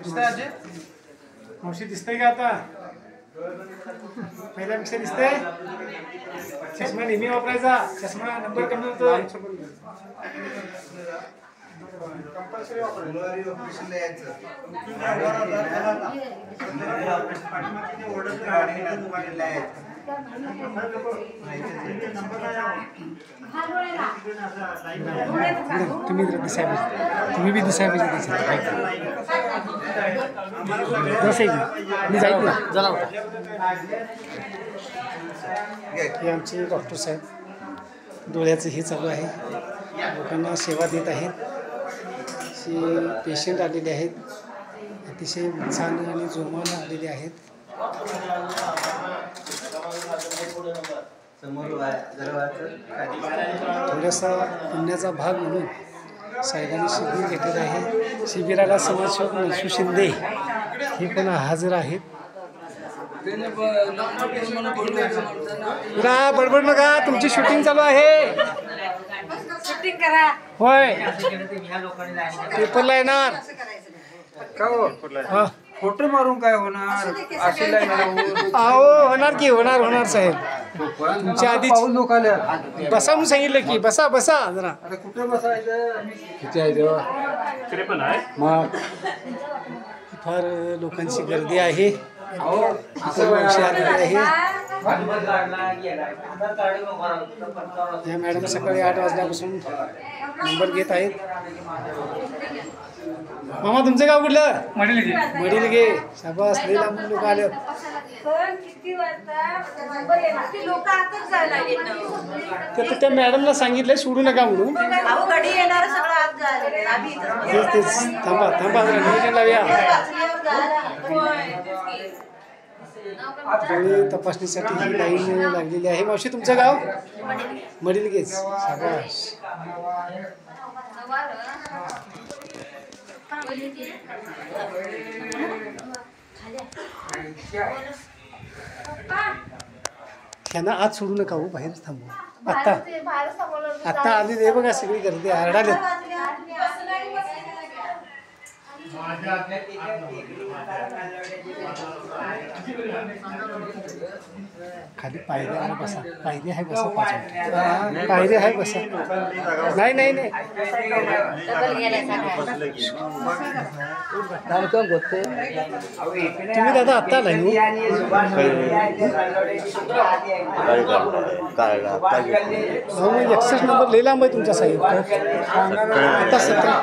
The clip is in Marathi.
दिसतंय अजय? मावशी दिसतंय का आता? पहिल्यापेक्षा दिसतंय? चष्मा नेहमी वापरायचा, चष्मा नंबर कमी होतो. कंपल्सरी तुम्ही दिसाय पाहिजे, तुम्ही बी दिसाय पाहिजे. मी जाईत ना जरा हे आमचे डॉक्टर साहेब डोळ्याचं हे चालू आहे, लोकांना सेवा देत आहेत. पेशंट आलेले आहेत, अतिशय उत्साहाने आणि जोमाने आलेले आहेत. थोडासा पुण्याचा भाग म्हणून साहेबांनी शिबिर घेतलेलं आहे. शिबिराला समाजसेवक नरसू शिंदे हे पण हजर आहेत. बडबड नका, तुमची शूटिंग चालू आहे. शूटिंग करा. होय, पेपरला येणार का हो? फोटो मारून काय होणार? अहो होणार की होणार साहेब. तुमच्या आधी लोक आले. बसा म्हणून सांगितलं की बसा जरा. अरे कुठे बसायचं? किती आहे देवा? मग फार लोकांची गर्दी आहे. मावशी आलेली आहे. या मॅडम सकाळी 8 वाजल्यापासून नंबर घेत आहेत. मामा तुमचं गाव कुठलं? मडिलगे. शाबास, लई लांबून लोक आले. त्या मॅडमला सांगितलंय सोडू नका म्हणून. तेच थांबा नियोजन लावूया. डोळे तपासणीसाठी ही लाईन लागलेली आहे. मावशी तुमचं गाव? मडिलगेच. शाबास. त्यांना आत सोडू नका हो, बाहेर थांबू. आत्ता आली रे बघा, सगळी गर्दी आरडाले. खाली पायऱ्या आहे, बसा. पायरी आहे, बसा. 5 मिनिट पायरी आहे, बसा. नाही तुम्ही दादा आत्ता आलाय. 61 नंबर लई लांब आहे तुमचा साहेब. आता 17